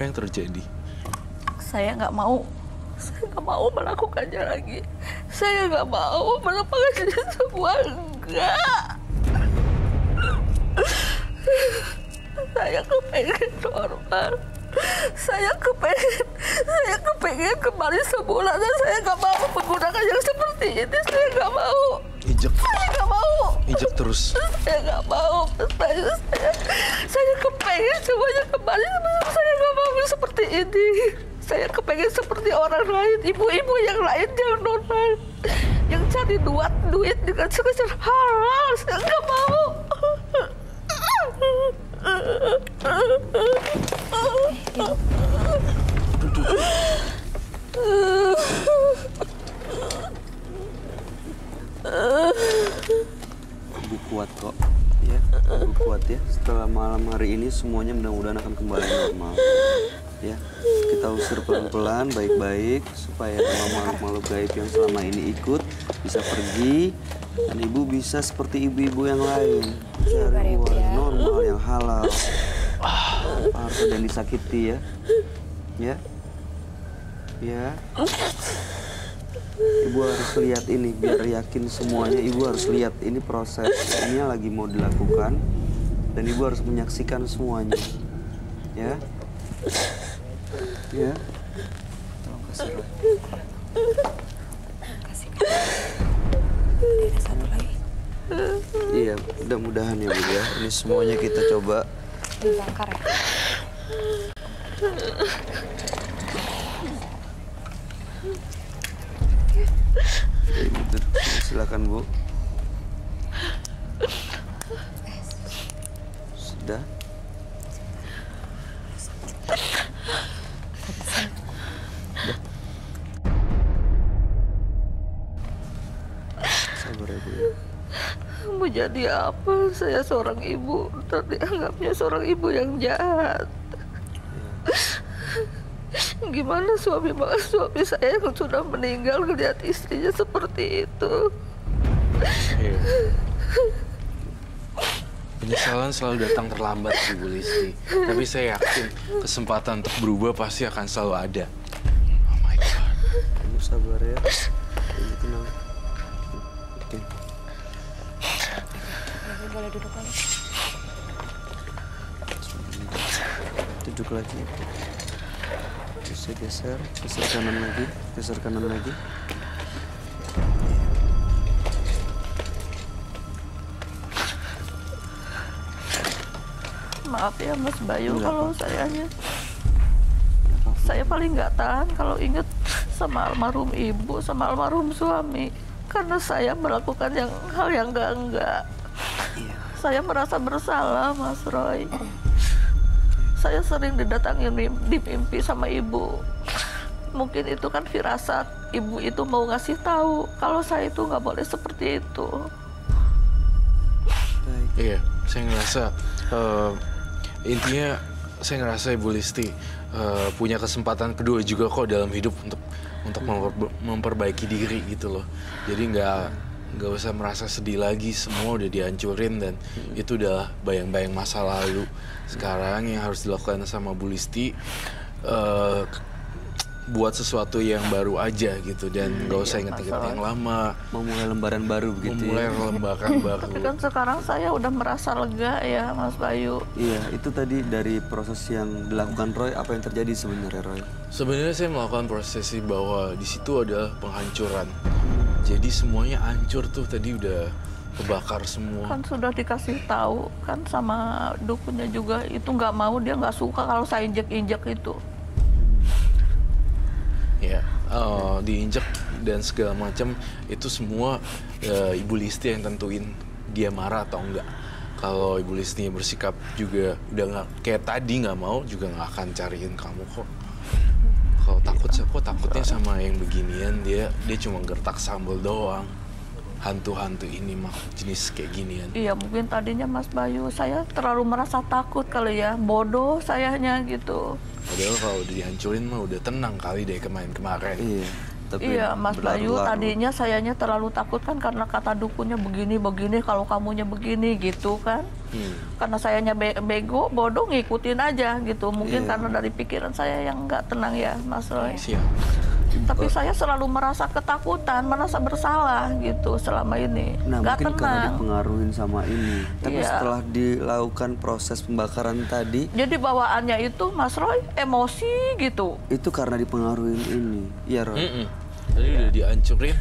Apa yang terjadi? Saya nggak mau melakukannya lagi. Saya nggak mau melakukannya semua, enggak. Saya kepengen normal. Saya kepengen kembali semula dan saya nggak mau menggunakan yang seperti ini. Saya nggak mau. Injek. Saya nggak mau. Injek terus. Saya nggak mau. Saya kepengen semuanya kembali. Saya nggak mau seperti ini. Saya kepengen seperti orang lain, ibu-ibu yang lain yang normal, yang cari duit dengan sekedar halal. Saya nggak mau. Ibu kuat kok, ya. Ibu kuat ya. Setelah malam hari ini semuanya mudah-mudahan akan kembali normal. Ya, kita usir pelan-pelan, baik-baik supaya makhluk-makhluk gaib yang selama ini ikut bisa pergi dan ibu bisa seperti ibu-ibu yang lain, cari uang yang normal, yang halal, harus dan disakiti ya, ya. Ibu harus lihat ini biar yakin semuanya. Ibu harus lihat ini proses ini yang lagi mau dilakukan dan ibu harus menyaksikan semuanya, ya. Ya. Tolong kasih Roy. Kasih. Ada satu lagi. Iya, mudah-mudahan ya Bu ya. Ini semuanya kita coba. Dibakar ya. Gitu. Silakan Bu. Sudah. Sabar ya Bu ya. Mau jadi apa? Saya seorang ibu, dianggapnya seorang ibu yang jahat. Gimana suami saya yang sudah meninggal melihat istrinya seperti itu? Iya. Penyesalan selalu datang terlambat, Ibu Listi. Tapi saya yakin kesempatan untuk berubah pasti akan selalu ada. Oh my God. Ibu sabar ya. Ibu tenang. Oke. Ibu boleh duduk lagi. Duduk lagi. Geser, geser kanan lagi, geser kanan lagi. Maaf ya Mas Bayu, kalau saya paling nggak tahan kalau ingat sama almarhum ibu, sama almarhum suami. Karena saya melakukan hal yang enggak. Saya merasa bersalah, Mas Roy. Saya sering didatangin di mimpi sama ibu. Mungkin itu kan firasat. Ibu itu mau ngasih tahu kalau saya itu nggak boleh seperti itu. Iya, saya ngerasa intinya saya ngerasa Ibu Listi punya kesempatan kedua juga kok dalam hidup untuk memperbaiki diri gitu loh. Jadi nggak usah merasa sedih lagi, semua udah dihancurin dan itu udah bayang-bayang masa lalu. Sekarang yang harus dilakukan sama Bu Listi buat sesuatu yang baru aja gitu dan nggak usah inget-inget yang lama. Memulai lembaran baru begitu. Memulai lembaran baru. Tapi kan sekarang saya udah merasa lega ya, Mas Bayu. Iya, itu tadi dari proses yang dilakukan Roy, apa yang terjadi sebenarnya Roy? Sebenarnya saya melakukan prosesi bahwa di situ adalah penghancuran. Jadi semuanya hancur tuh tadi udah kebakar semua. Kan sudah dikasih tahu kan sama dukunnya juga itu nggak mau, dia nggak suka kalau saya injek-injek itu. Ya, diinjek dan segala macam itu semua Ibu Listi yang tentuin dia marah atau enggak. Kalau Ibu Listi bersikap juga udah nggak kayak tadi nggak mau, juga nggak akan cariin kamu kok. Kalau takut kok takutnya sama yang beginian, dia cuma gertak sambal doang. Hantu-hantu ini mah jenis kayak ginian. Iya, mungkin tadinya Mas Bayu saya terlalu merasa takut kali ya, bodoh sayanya gitu. Padahal kalau udah dihancurin mah udah tenang kali deh kemarin-kemarin. Iya. tapi Iya, Mas Bayu, berlarut-larut. tadinya sayanya terlalu takut kan karena kata dukunnya begini, kalau kamunya begini gitu kan. Karena sayanya bego, bodoh ngikutin aja gitu. Mungkin Iya. karena dari pikiran saya yang nggak tenang ya, Mas Roy. Siap. Tapi saya selalu merasa ketakutan, merasa bersalah gitu selama ini. Nah, Nggak mungkin karena tenang. dipengaruhin sama ini. Tapi Iya. setelah dilakukan proses pembakaran tadi, Jadi bawaannya itu, Mas Roy, emosi gitu. itu karena dipengaruhin ini. Iya, Roy. Tadi udah dihancurin,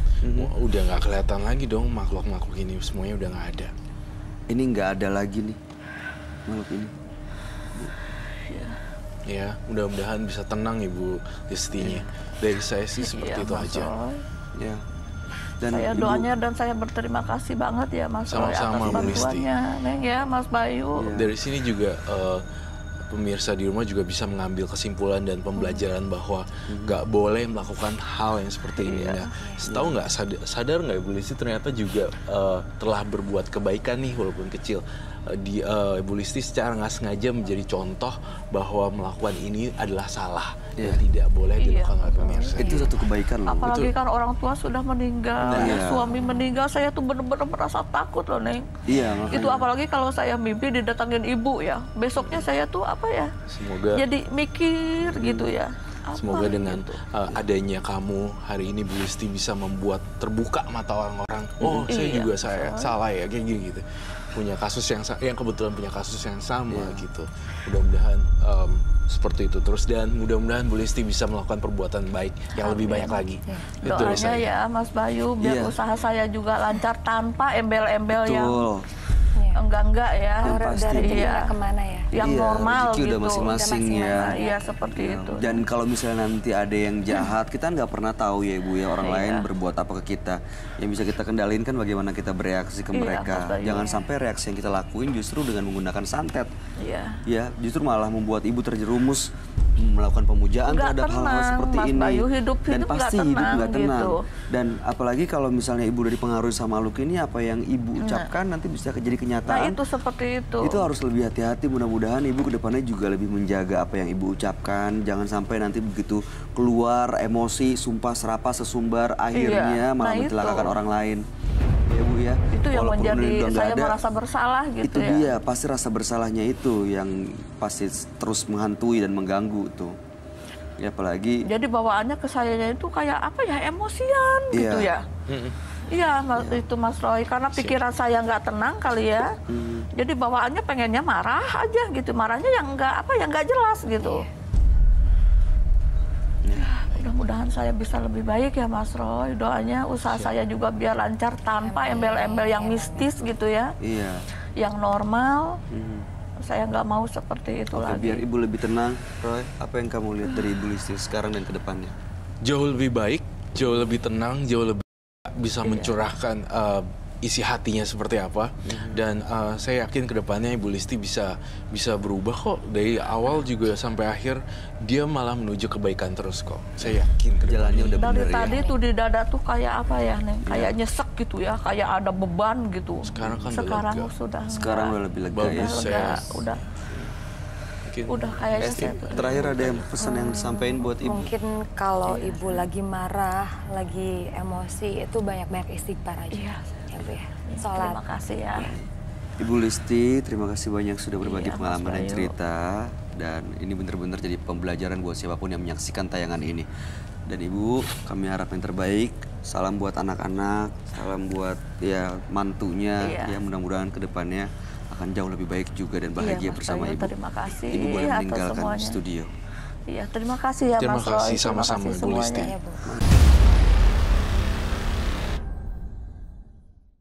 udah nggak kelihatan lagi dong makhluk-makhluk ini, semuanya udah nggak ada. Ini nggak ada lagi nih makhluk ini. Ya, mudah-mudahan bisa tenang Ibu Listinya. Dari saya sih seperti Iya, itu Mas aja. Roy. Ya. Dan Saya Ibu- doanya dan saya berterima kasih banget ya Mas Roy atas Sama-sama, Bu Listi. bantuannya, Neng ya, Mas Bayu. Iya. Dari sini juga pemirsa di rumah juga bisa mengambil kesimpulan dan pembelajaran bahwa nggak boleh melakukan hal yang seperti ini. Nah, setahu nggak sadar nggak Ibu Listi ternyata juga telah berbuat kebaikan nih walaupun kecil. Ibu Listi secara nggak sengaja menjadi contoh bahwa melakukan ini adalah salah dan tidak boleh Iya, dilakukan oleh betul. pemirsa. Itu satu kebaikan loh. Apalagi kan orang tua sudah meninggal, Nah, ya, iya. suami meninggal, saya tuh bener-bener merasa takut loh Neng. Iya, makanya. Itu apalagi kalau saya mimpi didatangin ibu ya, besoknya saya tuh apa ya, Semoga jadi mikir gitu ya. Apa Semoga dengan gitu. adanya kamu hari ini Bu Listi bisa membuat terbuka mata orang-orang. Oh, saya Iya, juga saya salah ya kayak gitu. Punya kasus yang kebetulan punya kasus yang sama gitu. Mudah-mudahan seperti itu terus dan mudah-mudahan Bu Listi bisa melakukan perbuatan baik yang lebih banyak lagi. Itu dari Doanya saya. ya Mas Bayu biar Iya. usaha saya juga lancar tanpa embel-embel yang Betul. enggak ya. pasti. Dari Iya. rezekinya kemana ya? Yang Iya, normal rezeki gitu. udah masing-masing Udah ya. masing-masing. Iya seperti Ya, itu. dan kalau misalnya nanti ada yang jahat, kita nggak pernah tahu ya Ibu ya orang Iya. lain berbuat apa ke kita. Yang bisa kita kendalin kan bagaimana kita bereaksi ke Iya, mereka. Mas Bayu. Jangan sampai reaksi yang kita lakuin justru dengan menggunakan santet. Iya. Ya, justru malah membuat Ibu terjerumus melakukan pemujaan Nggak terhadap hal-hal tenang, seperti Mas ini. Bayu. Hidup dan nggak pasti hidup tenang nggak tenang. gitu. Dan apalagi kalau misalnya Ibu udah dipengaruhi sama makhluk ini, apa yang Ibu ucapkan nanti bisa jadi Nah kenyataan. itu seperti itu. Itu harus lebih hati-hati, mudah-mudahan Ibu kedepannya juga lebih menjaga apa yang Ibu ucapkan. Jangan sampai nanti begitu keluar emosi, sumpah serapah sesumbar, akhirnya Nah, malah itu. mencelakakan orang lain. Ya Bu ya. Itu yang Walaupun menjadi udah nggak saya ada, merasa bersalah gitu itu ya. dia, pasti rasa bersalahnya itu yang pasti terus menghantui dan mengganggu tuh. Ya apalagi Jadi bawaannya ke sayanya itu kayak apa ya, emosian gitu Iya. ya. Iya, itu Mas Roy. Karena pikiran saya nggak tenang kali ya. Jadi bawaannya pengennya marah aja gitu. Marahnya yang nggak jelas gitu. Mudah-mudahan saya bisa lebih baik ya Mas Roy. Doanya usaha saya juga biar lancar tanpa embel-embel yang mistis gitu ya. iya. Yang normal. Saya nggak mau seperti itu Oke, lagi. biar Ibu lebih tenang, Roy. Apa yang kamu lihat dari Ibu Listi sekarang dan ke depannya? Jauh lebih baik, jauh lebih tenang, jauh lebih bisa mencurahkan isi hatinya seperti apa. Dan saya yakin kedepannya Ibu Listi bisa berubah kok. Dari awal juga sampai akhir dia malah menuju kebaikan terus kok. Saya yakin Jalannya udah Dari bener tadi ya. tuh di dada tuh kayak apa ya, Neng? Kayak nyesek gitu ya, kayak ada beban gitu. Sekarang kan udah Sekarang lega. sudah Sekarang enggak. udah lebih lega Bagus. ya. Udah lega, Mungkin udah kayaknya Esti, saya terakhir ada yang pesan yang disampaikan buat Ibu? Mungkin kalau ibu lagi marah, lagi emosi, itu banyak-banyak istighfar aja. Iya. Ya, Bu ya. terima Sholat. kasih ya. Ibu Listi, terima kasih banyak sudah berbagi Iya, Mas pengalaman dan Bayu. cerita. Dan ini benar-benar jadi pembelajaran buat siapapun yang menyaksikan tayangan ini. Dan Ibu, kami harap yang terbaik. Salam buat anak-anak, salam buat ya mantunya. Iya. Ya mudah-mudahan kedepannya akan jauh lebih baik juga dan bahagia Mas bersama Bayu, Ibu. terima kasih Ibu boleh atas meninggalkan semuanya. studio. Iya, terima kasih ya Terima Mas Roy. kasih Terima sama-sama, kasih Bu Listi. semuanya. Ya, Bu.